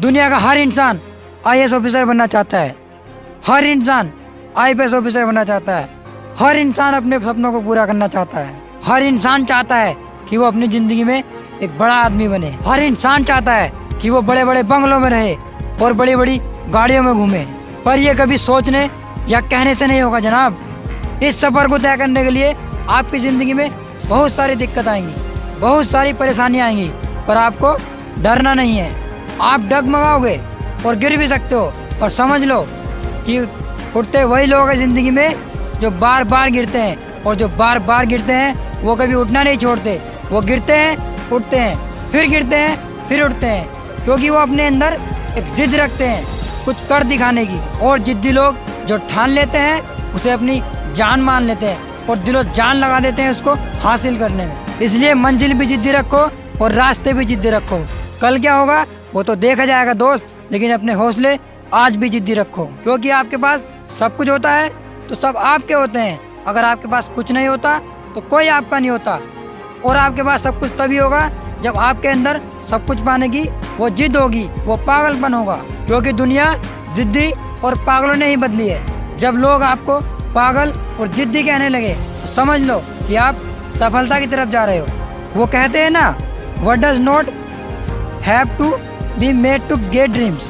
दुनिया का हर इंसान आईएएस ऑफिसर बनना चाहता है, हर इंसान आईपीएस ऑफिसर बनना चाहता है, हर इंसान अपने सपनों को पूरा करना चाहता है, हर इंसान चाहता है कि वो अपनी जिंदगी में एक बड़ा आदमी बने, हर इंसान चाहता है कि वो बड़े बड़े बंगलों में रहे और बड़ी बड़ी गाड़ियों में घूमे। पर ये कभी सोचने या कहने से नहीं होगा जनाब। इस सफर को तय करने के लिए आपकी जिंदगी में बहुत सारी दिक्कत आएंगी, बहुत सारी परेशानियां आएंगी, पर आपको डरना नहीं है। आप डगमगाओगे और गिर भी सकते हो, और समझ लो कि उठते वही लोग हैं जिंदगी में जो बार बार गिरते हैं, और जो बार बार गिरते हैं वो कभी उठना नहीं छोड़ते। वो गिरते हैं, उठते हैं, फिर गिरते हैं, फिर उठते हैं, क्योंकि वो अपने अंदर एक जिद रखते हैं कुछ कर दिखाने की। और जिद्दी लोग जो ठान लेते हैं उसे अपनी जान मान लेते हैं और दिलो जान लगा देते हैं उसको हासिल करने में। इसलिए मंजिल भी जिद्दी रखो और रास्ते भी जिद्दी रखो। कल क्या होगा वो तो देखा जाएगा दोस्त, लेकिन अपने हौसले आज भी जिद्दी रखो, क्योंकि आपके पास सब कुछ होता है तो सब आपके होते हैं। अगर आपके पास कुछ नहीं होता तो कोई आपका नहीं होता। और आपके पास सब कुछ तभी होगा जब आपके अंदर सब कुछ पाने की वो जिद होगी, वो पागलपन होगा, क्योंकि दुनिया जिद्दी और पागलों ने ही बदली है। जब लोग आपको पागल और जिद्दी कहने लगे तो समझ लो कि आप सफलता की तरफ जा रहे हो। वो कहते हैं ना, what does not have to be made to get dreams.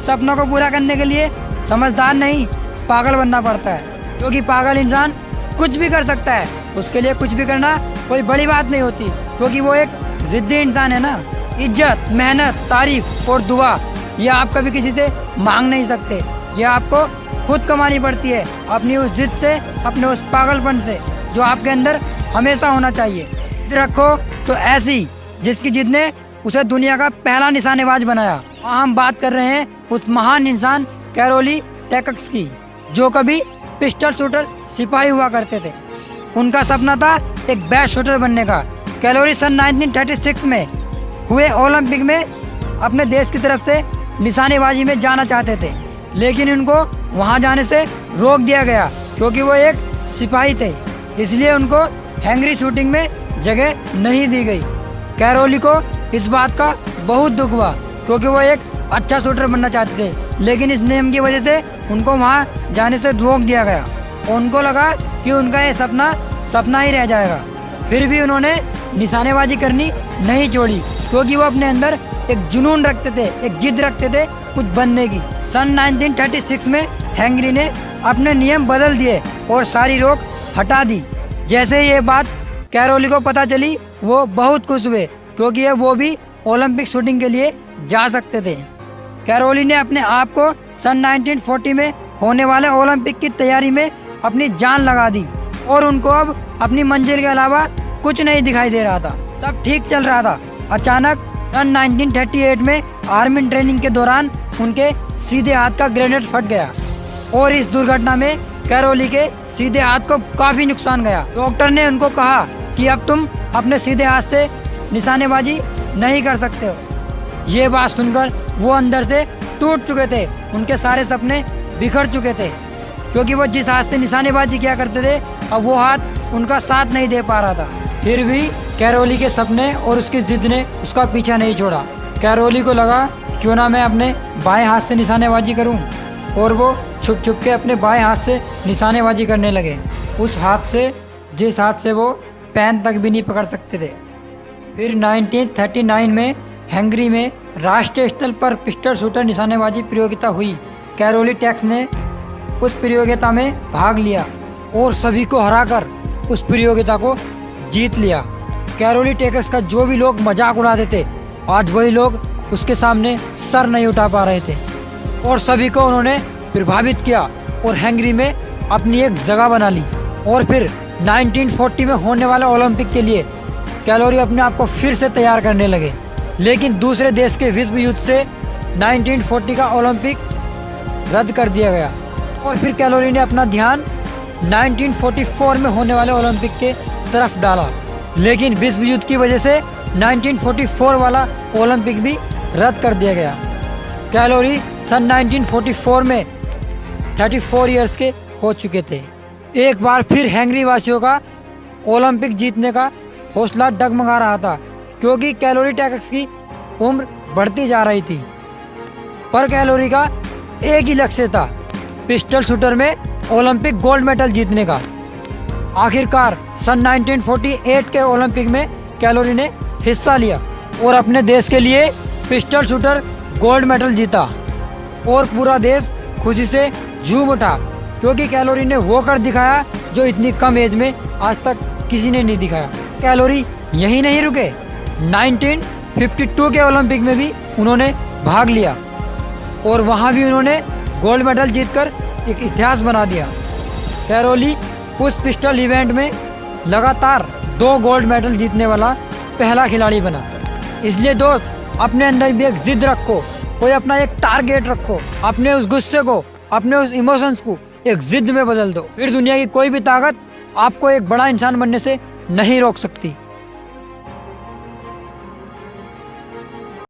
सपनों को पूरा करने के लिए समझदार नहीं, पागल बनना पड़ता है, क्योंकि पागल इंसान कुछ भी कर सकता है। उसके लिए कुछ भी करना कोई बड़ी बात नहीं होती, क्योंकि वो एक जिद्दी इंसान है ना। इज्जत, मेहनत, तारीफ और दुआ ये आप कभी किसी से मांग नहीं सकते, ये आपको खुद कमानी पड़ती है, अपनी उस जिद से, अपने उस पागलपन से जो आपके अंदर हमेशा होना चाहिए। जिद रखो तो ऐसी जिसकी जिद ने उसे दुनिया का पहला निशानेबाज बनाया। हम बात कर रहे हैं उस महान इंसान कैरोली टैक्स की, जो कभी पिस्टल शूटर सिपाही हुआ करते थे। उनका सपना था एक बेस्ट शूटर बनने का। कैलोरी सन 1936 में हुए ओलंपिक में अपने देश की तरफ से निशानेबाजी में जाना चाहते थे, लेकिन उनको वहां जाने से रोक दिया गया क्योंकि वो एक सिपाही थे। इसलिए उनको हैंगरी शूटिंग में जगह नहीं दी गई। कैरोली को इस बात का बहुत दुख हुआ, क्योंकि वो एक अच्छा शूटर बनना चाहते थे, लेकिन इस नियम की वजह से उनको वहां जाने से रोक दिया गया। उनको लगा कि उनका ये सपना ही रह जाएगा। फिर भी उन्होंने निशानेबाजी करनी नहीं छोड़ी, क्योंकि वो अपने अंदर एक जुनून रखते थे, एक जिद रखते थे कुछ बनने की। सन 1936 में हैंगरी ने अपने नियम बदल दिए और सारी रोक हटा दी। जैसे ही ये बात कैरोली को पता चली, वो बहुत खुश हुए, क्योंकि अब वो भी ओलंपिक शूटिंग के लिए जा सकते थे। कैरोली ने अपने आप को सन 1940 में होने वाले ओलंपिक की तैयारी में अपनी जान लगा दी, और उनको अब अपनी मंजिल के अलावा कुछ नहीं दिखाई दे रहा था। सब ठीक चल रहा था। अचानक सन 1938 में आर्मी ट्रेनिंग के दौरान उनके सीधे हाथ का ग्रेनेड फट गया, और इस दुर्घटना में कैरोली के सीधे हाथ को काफी नुकसान गया। डॉक्टर ने उनको कहा कि अब तुम अपने सीधे हाथ से निशानेबाजी नहीं कर सकते हो। ये बात सुनकर वो अंदर से टूट चुके थे, उनके सारे सपने बिखर चुके थे, क्योंकि वो जिस हाथ से निशानेबाजी किया करते थे अब वो हाथ उनका साथ नहीं दे पा रहा था। फिर भी कैरोली के सपने और उसकी जिद ने उसका पीछा नहीं छोड़ा। कैरोली को लगा क्यों ना मैं अपने बाएं हाथ से निशानेबाजी करूं, और वो छुप छुप के अपने बाएं हाथ से निशानेबाजी करने लगे, उस हाथ से जिस हाथ से वो पेन तक भी नहीं पकड़ सकते थे। फिर 1939 में हंगरी में राष्ट्रीय स्तर पर पिस्टल शूटर निशानेबाजी प्रतियोगिता हुई। कैरोली टैक्स ने उस प्रतियोगिता में भाग लिया और सभी को हराकर उस प्रतियोगिता को जीत लिया। कैरोली टैक्स का जो भी लोग मजाक उड़ाते थे, आज वही लोग उसके सामने सर नहीं उठा पा रहे थे, और सभी को उन्होंने प्रभावित किया और हंगरी में अपनी एक जगह बना ली। और फिर 1940 में होने वाले ओलंपिक के लिए कैलोरी अपने आप को फिर से तैयार करने लगे, लेकिन दूसरे देश के विश्व युद्ध से 1940 का ओलंपिक रद्द कर दिया गया। और फिर कैलोरी ने अपना ध्यान 1944 में होने वाले ओलंपिक के तरफ डाला, लेकिन विश्व युद्ध की वजह से 1944 वाला ओलंपिक भी रद्द कर दिया गया। कैलोरी सन 1944 में 34 इयर्स के हो चुके थे। एक बार फिर हंगरी वासियों का ओलंपिक जीतने का हौसला डगमगा रहा था, क्योंकि कैलोरी टैक्स की उम्र बढ़ती जा रही थी। पर कैलोरी का एक ही लक्ष्य था, पिस्टल शूटर में ओलंपिक गोल्ड मेडल जीतने का। आखिरकार सन 1948 के ओलंपिक में कैलोरी ने हिस्सा लिया और अपने देश के लिए पिस्टल शूटर गोल्ड मेडल जीता और पूरा देश खुशी से झूम उठा, क्योंकि कैलोरी ने वो कर दिखाया जो इतनी कम एज में आज तक किसी ने नहीं दिखाया। कैलोरी यही नहीं रुके, 1952 के ओलंपिक में भी उन्होंने भाग लिया और वहाँ भी उन्होंने गोल्ड मेडल जीतकर एक इतिहास बना दिया। कैलोरी उस पिस्टल इवेंट में लगातार 2 गोल्ड मेडल जीतने वाला पहला खिलाड़ी बना। इसलिए दोस्त, अपने अंदर भी एक जिद रखो, कोई अपना एक टारगेट रखो, अपने उस गुस्से को, अपने उस इमोशंस को एक जिद में बदल दो, फिर दुनिया की कोई भी ताकत आपको एक बड़ा इंसान बनने से नहीं रोक सकती।